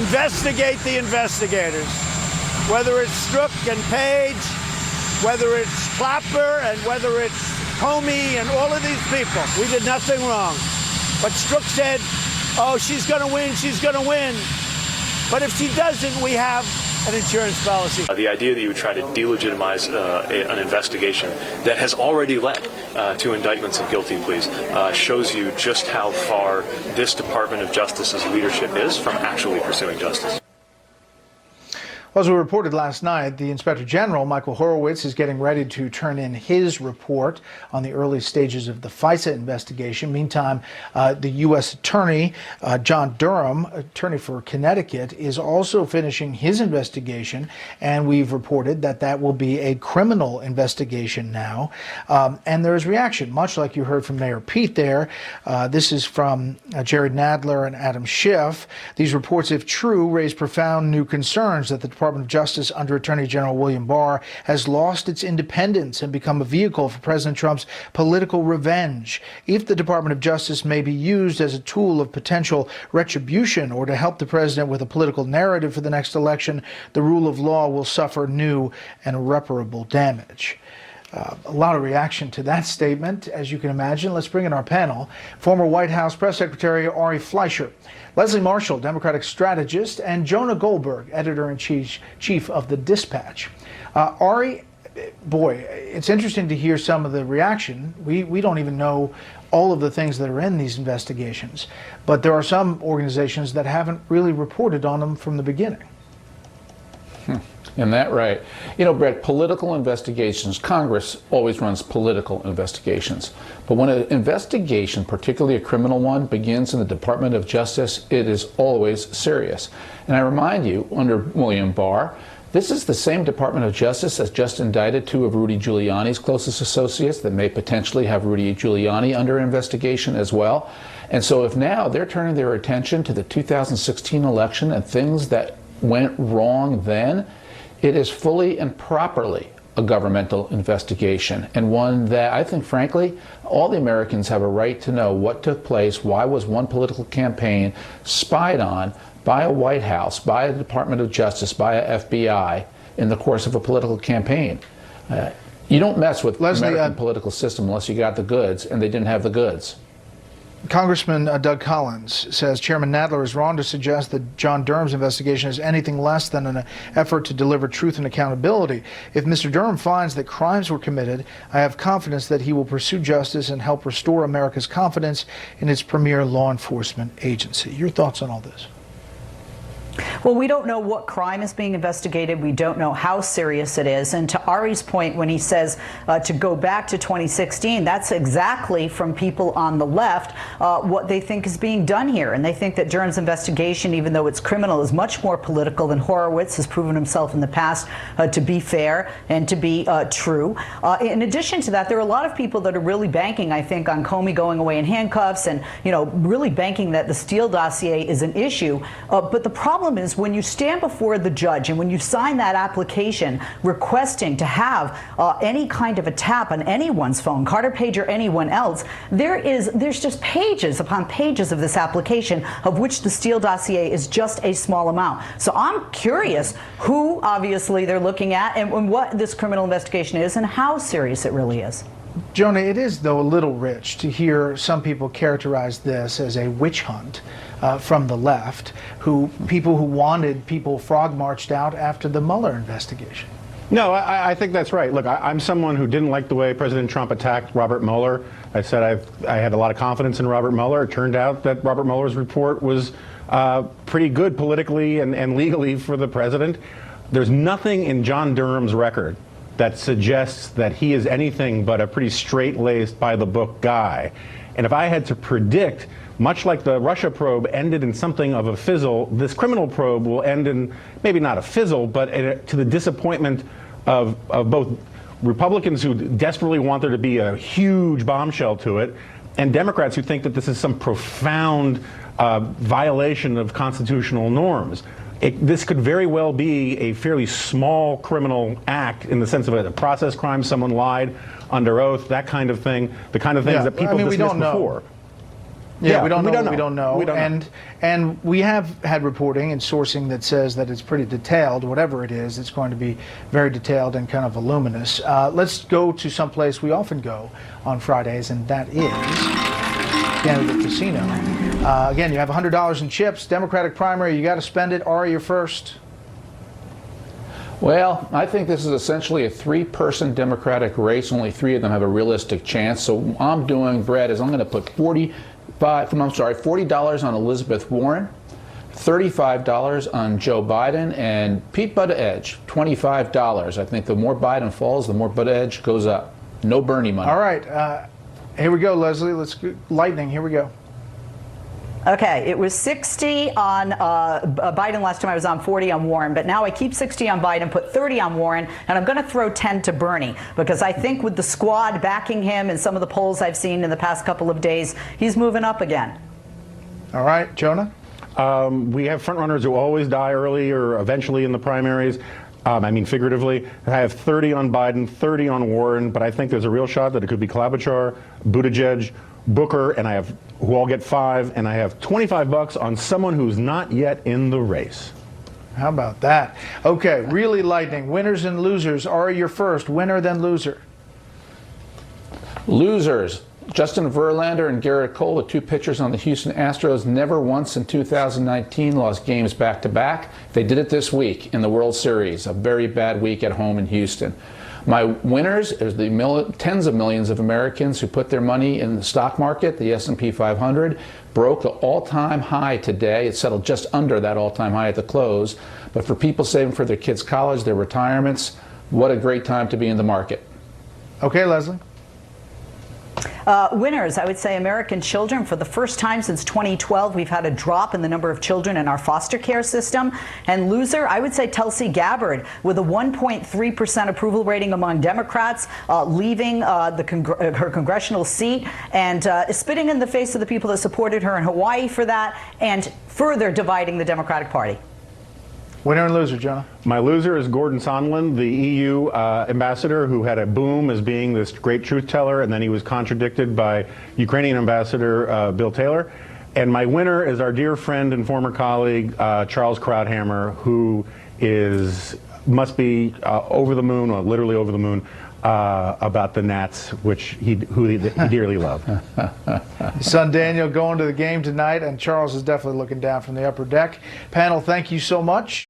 investigate the investigators, whether it's Strzok and Page, whether it's Clapper, and whether it's Comey and all of these people. We did nothing wrong. But Strzok said, oh, she's going to win, she's going to win. But if she doesn't, we have an insurance policy. The idea that you would try to delegitimize an investigation that has already led to indictments and guilty pleas shows you just how far this Department of Justice's leadership is from actually pursuing justice. Well, as we reported last night, the Inspector General, Michael Horowitz, is getting ready to turn in his report on the early stages of the FISA investigation. Meantime, the U.S. Attorney, John Durham, attorney for Connecticut, is also finishing his investigation, and we've reported that that will be a criminal investigation now. And there is reaction, much like you heard from Mayor Pete there. This is from Jerry Nadler and Adam Schiff. These reports, if true, raise profound new concerns that the Department of Justice under Attorney General William Barr has lost its independence and become a vehicle for President Trump's political revenge. If the Department of Justice may be used as a tool of potential retribution or to help the president with a political narrative for the next election, the rule of law will suffer new and irreparable damage. A lot of reaction to that statement, as you can imagine. Let's bring in our panel. Former White House Press Secretary Ari Fleischer, Leslie Marshall, Democratic strategist, and Jonah Goldberg, editor-in-chief of The Dispatch. Ari, boy, it's interesting to hear some of the reaction. We don't even know all of the things that are in these investigations, but there are some organizations that haven't really reported on them from the beginning. Isn't that right? You know, Brett, political investigations, Congress always runs political investigations. But when an investigation, particularly a criminal one, begins in the Department of Justice, it is always serious. And I remind you, under William Barr, this is the same Department of Justice that's just indicted two of Rudy Giuliani's closest associates that may potentially have Rudy Giuliani under investigation as well. And so if now they're turning their attention to the 2016 election and things that went wrong then, it is fully and properly a governmental investigation, and one that I think, frankly, all the Americans have a right to know what took place. Why was one political campaign spied on by a White House, by a Department of Justice, by a FBI in the course of a political campaign? You don't mess with the American political system unless you got the goods, and they didn't have the goods. Congressman Doug Collins says Chairman Nadler is wrong to suggest that John Durham's investigation is anything less than an effort to deliver truth and accountability. If Mr. Durham finds that crimes were committed, I have confidence that he will pursue justice and help restore America's confidence in its premier law enforcement agency. Your thoughts on all this? Well, we don't know what crime is being investigated. We don't know how serious it is. And to Ari's point, when he says to go back to 2016, that's exactly from people on the left what they think is being done here. And they think that Durham's investigation, even though it's criminal, is much more political than Horowitz has proven himself in the past to be fair and to be true. In addition to that, there are a lot of people that are really banking, I think, on Comey going away in handcuffs and, you know, really banking that the Steele dossier is an issue. But the problem is when you stand before the judge and when you sign that application requesting to have any kind of a tap on anyone's phone, Carter Page or anyone else, there's just pages upon pages of this application, of which the Steele dossier is just a small amount. So I'm curious who obviously they're looking at and what this criminal investigation is and how serious it really is. Jonah, it is, though, a little rich to hear some people characterize this as a witch hunt from the left, people who wanted people frog marched out after the Mueller investigation. No, I think that's right. Look, I'm someone who didn't like the way President Trump attacked Robert Mueller. I said I had a lot of confidence in Robert Mueller. It turned out that Robert Mueller's report was pretty good politically and legally for the president. There's nothing in John Durham's record that suggests that he is anything but a pretty straight-laced, by-the-book guy. And if I had to predict, much like the Russia probe ended in something of a fizzle, this criminal probe will end in maybe not a fizzle, but to the disappointment of both Republicans who desperately want there to be a huge bombshell to it, and Democrats who think that this is some profound violation of constitutional norms. This could very well be a fairly small criminal act in the sense of a process crime, someone lied under oath, that kind of thing, the kind of things that people dismissed before. Yeah, we don't know. We don't know. We don't know. And we have had reporting and sourcing that says that it's pretty detailed. Whatever it is, it's going to be very detailed and kind of voluminous. Let's go to someplace we often go on Fridays, and that is the casino. Again, you have $100 in chips. Democratic primary, you got to spend it. Ari, you're first. Well, I think this is essentially a three-person Democratic race. Only three of them have a realistic chance. So what I'm doing, Brett, is I'm going to put $40 on Elizabeth Warren, $35 on Joe Biden, and Pete Buttigieg, $25. I think the more Biden falls, the more Buttigieg goes up. No Bernie money. All right. Here we go, Leslie. Let's go. Lightning. Here we go. Okay, it was 60 on Biden last time I was on, 40 on Warren, but now I keep 60 on Biden, put 30 on Warren, and I'm going to throw 10 to Bernie, because I think with the squad backing him and some of the polls I've seen in the past couple of days, he's moving up again. All right, Jonah? We have frontrunners who always die early or eventually in the primaries. I mean, figuratively. I have 30 on Biden, 30 on Warren, but I think there's a real shot that it could be Klobuchar, Buttigieg, Booker, and who all get 5, and I have $25 on someone who's not yet in the race. How about that? Okay, really lightning. Winners and losers. Ari, you're first. Winner, then loser. Losers. Justin Verlander and Garrett Cole, the two pitchers on the Houston Astros, never once in 2019 lost games back-to-back. They did it this week in the World Series. A very bad week at home in Houston. My winners is the tens of millions of Americans who put their money in the stock market. The S&P 500 broke an all-time high today. It settled just under that all-time high at the close. But for people saving for their kids' college, their retirements, what a great time to be in the market. Okay, Leslie. Winners, I would say American children. For the first time since 2012, we've had a drop in the number of children in our foster care system. And loser, I would say Tulsi Gabbard, with a 1.3% approval rating among Democrats, leaving her congressional seat and spitting in the face of the people that supported her in Hawaii for that, and further dividing the Democratic Party. Winner and loser, Jonah. My loser is Gordon Sondland, the EU ambassador who had a boom as being this great truth teller, and then he was contradicted by Ukrainian ambassador Bill Taylor. And my winner is our dear friend and former colleague Charles Krauthammer, who must be over the moon, or literally over the moon, about the Nats, who he dearly loved. His son Daniel going to the game tonight, and Charles is definitely looking down from the upper deck. Panel, thank you so much.